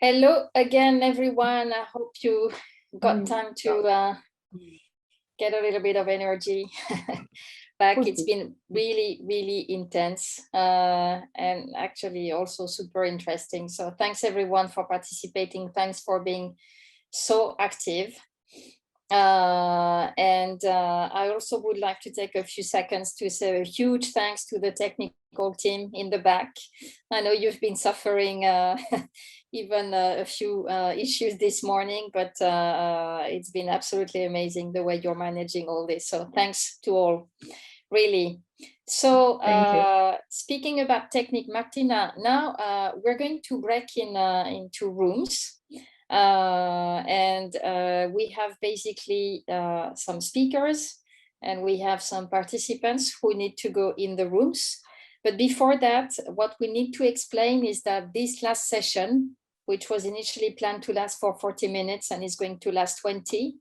Hello again, everyone. I hope you got time to get a little bit of energy back. It's been really, really intense and actually also super interesting. So thanks everyone for participating. Thanks for being so active. I also would like to take a few seconds to say a huge thanks to the technical team in the back. I know you've been suffering even a few issues this morning, but it's been absolutely amazing the way you're managing all this. So thanks to all, really. So speaking about technique, Martina, now we're going to break into rooms. We have basically some speakers and we have some participants who need to go in the rooms. But before that, what we need to explain is that this last session, which was initially planned to last for 40 minutes and is going to last 20,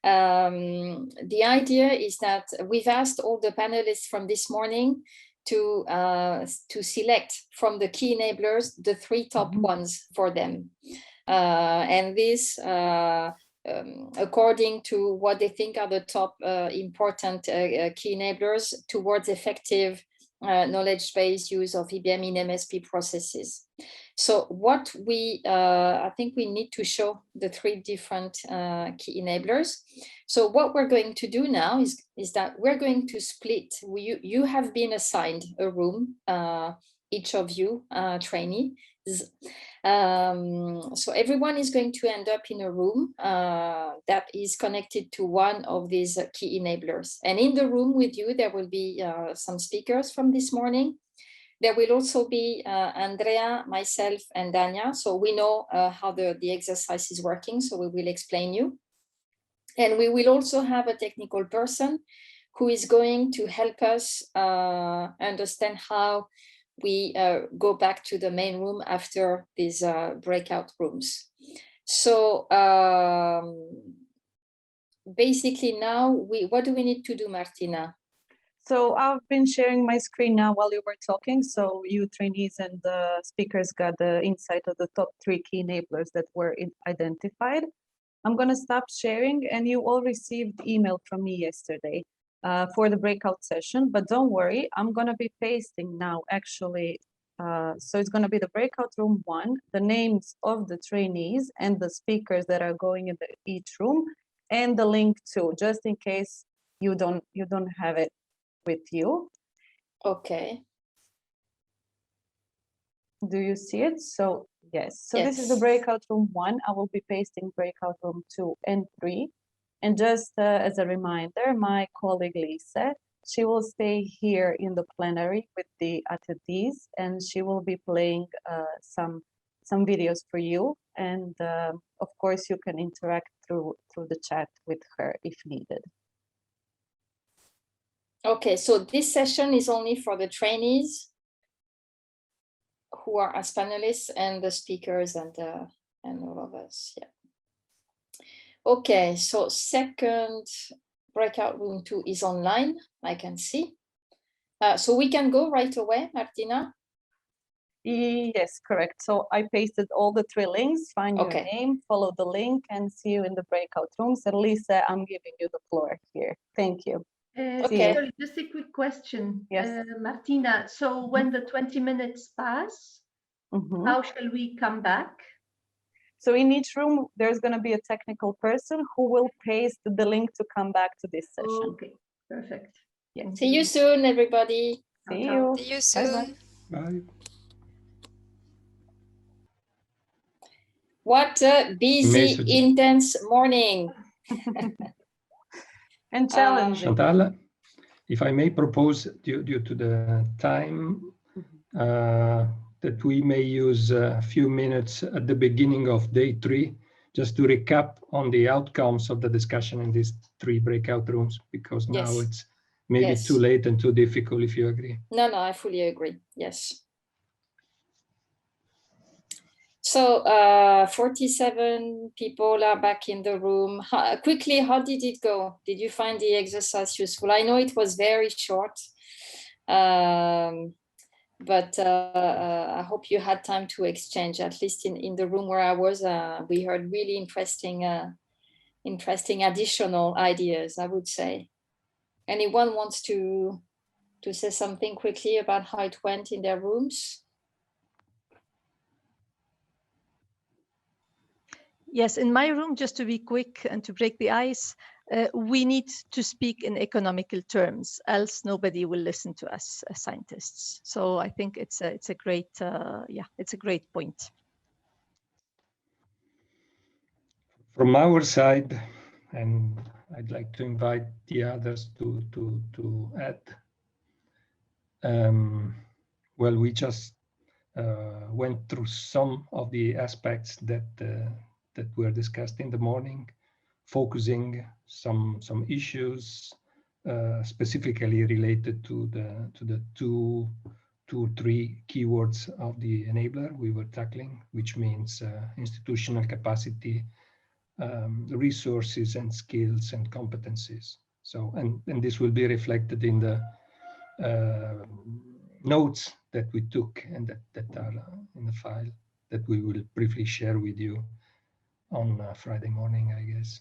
the idea is that we've asked all the panelists from this morning to select from the key enablers the 3 top ones for them. And this, according to what they think are the top important key enablers towards effective knowledge-based use of EBM in MSP processes. So what I think we need to show the 3 different key enablers. So what we're going to do now is that we're going to split. You have been assigned a room, each of you, trainees. So everyone is going to end up in a room that is connected to one of these key enablers. And in the room with you, there will be some speakers from this morning. There will also be Andrea, myself, and Dania. So we know how the exercise is working, so we will explain you. And we will also have a technical person who is going to help us understand how we go back to the main room after these breakout rooms. So basically now, what do we need to do, Martina? So I've been sharing my screen now while you were talking. So you trainees and the speakers got the insight of the top 3 key enablers that were identified. I'm going to stop sharing, and you all received email from me yesterday for the breakout session, but don't worry, I'm going to be pasting now actually. So it's going to be the breakout room 1, the names of the trainees and the speakers that are going in each room, and the link too, just in case you don't have it with you. Okay. Do you see it? So yes. So yes. This is the breakout room 1. I will be pasting breakout room 2 and 3. And just as a reminder, my colleague Lisa, she will stay here in the plenary with the attendees, and she will be playing some videos for you. And of course, you can interact through the chat with her if needed. Okay, so this session is only for the trainees who are as panelists and the speakers and all of us. Yeah. Okay, so second breakout room 2 is online, I can see. So we can go right away, Martina? Yes, correct. So I pasted all the 3 links, find your name, follow the link, and see you in the breakout rooms. And Lisa, I'm giving you the floor here. Thank you. Sorry, just a quick question, yes. Martina. So when the 20 minutes pass, how shall we come back? So in each room, there's going to be a technical person who will paste the link to come back to this session. Okay, perfect. Yeah. See you soon, everybody. See you. See you soon. Bye. Bye. What a busy, intense morning. And challenging. Chantal, if I may propose, due to the time, that we may use a few minutes at the beginning of day 3, just to recap on the outcomes of the discussion in these 3 breakout rooms, because now it's maybe too late and too difficult, if you agree. No, I fully agree. Yes. So 47 people are back in the room. Quickly, how did it go? Did you find the exercise useful? I know it was very short. but I hope you had time to exchange. At least in the room where I was, we heard really interesting additional ideas, I would say. Anyone wants to say something quickly about how it went in their rooms? Yes, in my room, just to be quick and to break the ice, we need to speak in economical terms, else nobody will listen to us as scientists. So I think it's a great, it's a great point. From our side, and I'd like to invite the others to add. Well, we just went through some of the aspects that were discussed in the morning, focusing some issues specifically related to the two or three keywords of the enabler we were tackling, which means institutional capacity, resources and skills and competencies. So, and this will be reflected in the notes that we took and that are in the file that we will briefly share with you on Friday morning, I guess.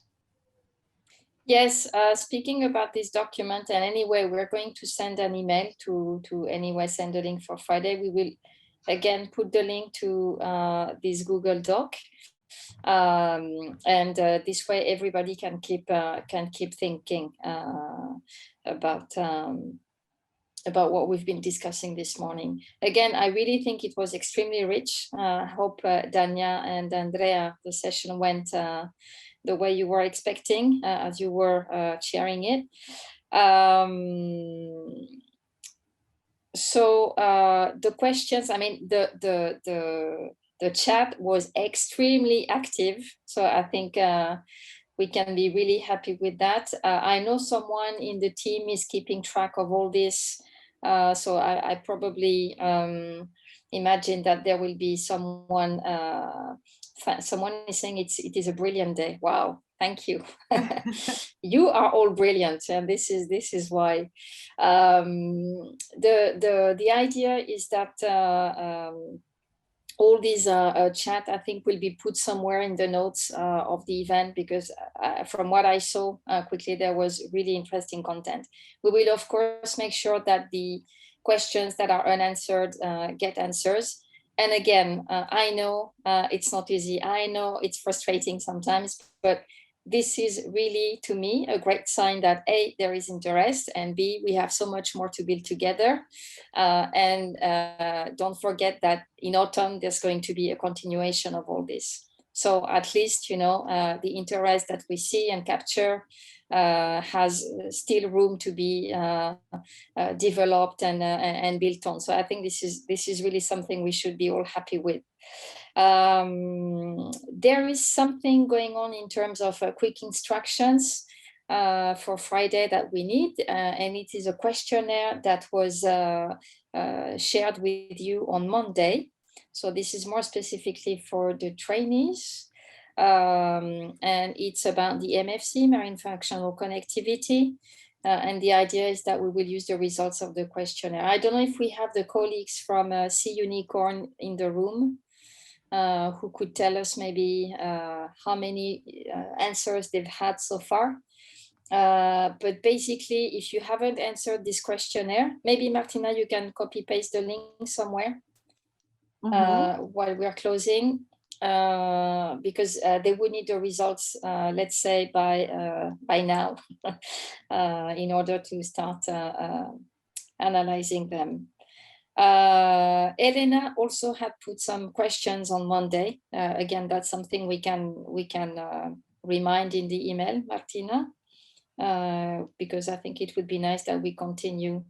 Yes, speaking about this document, and anyway, we're going to send an email to anyway, send the link for Friday. We will again put the link to this Google Doc. And this way everybody can keep thinking about what we've been discussing this morning. Again, I really think it was extremely rich. I hope Dania and Andrea, the session went the way you were expecting as you were sharing it. So the questions, I mean, the chat was extremely active. So I think we can be really happy with that. I know someone in the team is keeping track of all this. So I probably imagine that there will be someone, someone is saying it is a brilliant day. Wow, thank you. You are all brilliant, and this is why. The idea is that all these chat, I think, will be put somewhere in the notes of the event, because from what I saw quickly, there was really interesting content. We will, of course, make sure that the questions that are unanswered get answers. And again, I know it's not easy. I know it's frustrating sometimes, but this is really, to me, a great sign that A, there is interest, and B, we have so much more to build together. And don't forget that in autumn, there's going to be a continuation of all this. So at least, you know, the interest that we see and capture has still room to be developed and built on. So I think this is really something we should be all happy with. There is something going on in terms of quick instructions for Friday that we need, and it is a questionnaire that was shared with you on Monday. So this is more specifically for the trainees, and it's about the MFC, marine functional connectivity. And the idea is that we will use the results of the questionnaire. I don't know if we have the colleagues from Sea Unicorn in the room who could tell us maybe how many answers they've had so far. But basically, if you haven't answered this questionnaire, maybe Martina, you can copy paste the link somewhere while we are closing, because they would need the results, let's say by now, in order to start analyzing them. Elena also had put some questions on Monday. Again, that's something we can remind in the email, Martina, because I think it would be nice that we continue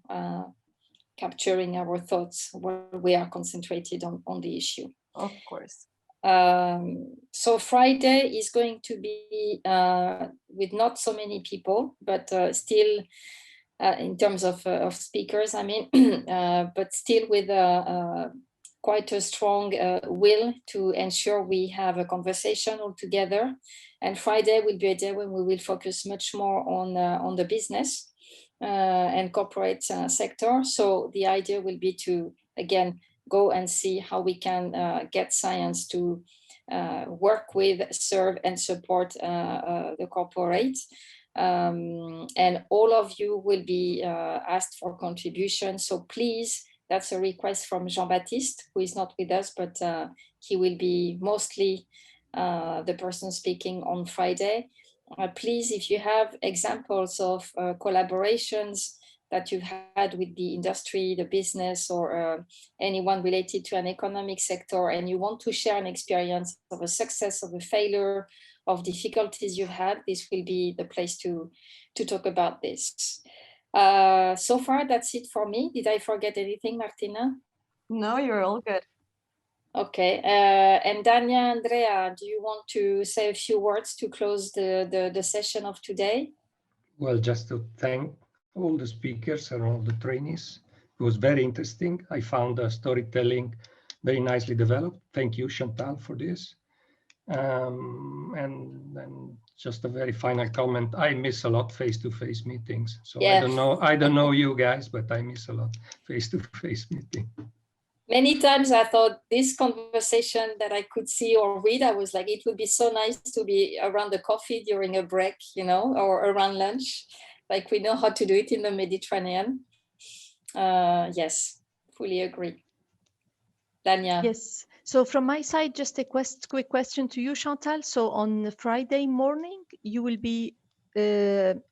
capturing our thoughts while we are concentrated on the issue. Of course. So Friday is going to be with not so many people, but still in terms of speakers, I mean, but still with quite a strong will to ensure we have a conversation all together. And Friday will be a day when we will focus much more on the business and corporate sector. So the idea will be to again, go and see how we can get science to work with, serve and support the corporate. And all of you will be asked for contribution. So please, that's a request from Jean-Baptiste, who is not with us, but he will be mostly the person speaking on Friday. Please, if you have examples of collaborations that you've had with the industry, the business, or anyone related to an economic sector, and you want to share an experience of a success, of a failure, of difficulties you've had, this will be the place to talk about this. So far, that's it for me. Did I forget anything, Martina? No, you're all good. Okay, and Dania, Andrea, do you want to say a few words to close the session of today? Well, just to thank all the speakers and all the trainees. It was very interesting. I found the storytelling very nicely developed. Thank you, Chantal, for this. And just a very final comment. I miss a lot face-to-face meetings. So yeah. I don't know you guys, but I miss a lot face-to-face meeting. Many times I thought this conversation that I could see or read, I was like, it would be so nice to be around the coffee during a break, you know, or around lunch, like we know how to do it in the Mediterranean. Yes, fully agree. Dania. Yes. So from my side, just a quick question to you, Chantal. So on Friday morning, you will be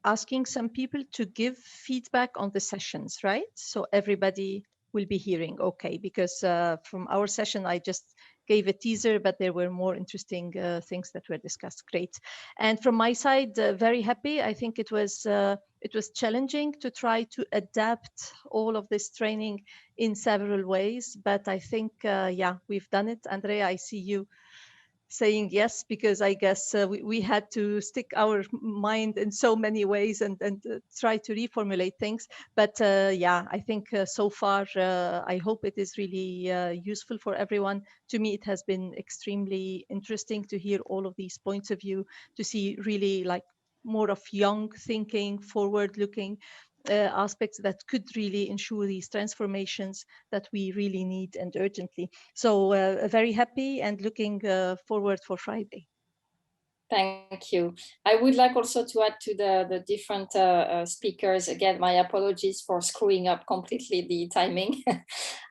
asking some people to give feedback on the sessions, right? So everybody will be hearing, okay, because from our session, I just gave a teaser, but there were more interesting things that were discussed. Great. And from my side, very happy. I think it was challenging to try to adapt all of this training in several ways, but I think, yeah, we've done it. Andrea, I see you saying yes, because I guess we had to stick our mind in so many ways and try to reformulate things. But yeah, I think so far, I hope it is really useful for everyone. To me, it has been extremely interesting to hear all of these points of view, to see really like more of young thinking, forward-looking aspects that could really ensure these transformations that we really need and urgently. So very happy and looking forward for Friday. Thank you. I would like also to add to the different speakers, again, my apologies for screwing up completely the timing.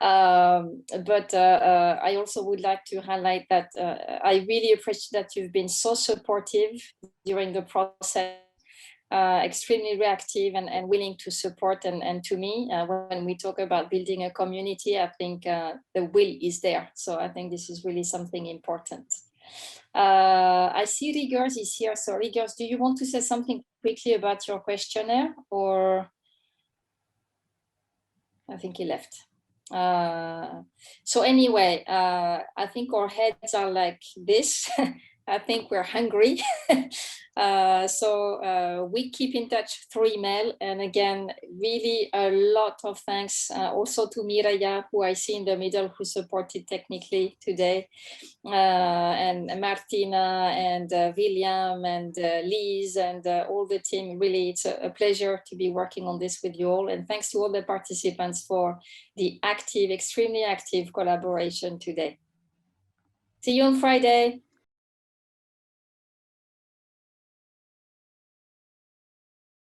But I also would like to highlight that I really appreciate that you've been so supportive during the process. Extremely reactive and willing to support, and to me, when we talk about building a community, I think the will is there. So I think this is really something important. I see Rigers is here. So Rigers, do you want to say something quickly about your questionnaire, or I think he left. So anyway, I think our heads are like this. I think we're hungry. So we keep in touch through email. And again, really a lot of thanks also to Mireia, who I see in the middle, who supported technically today, and Martina and William and Liz and all the team. Really, it's a pleasure to be working on this with you all. And thanks to all the participants for the active, extremely active collaboration today. See you on Friday.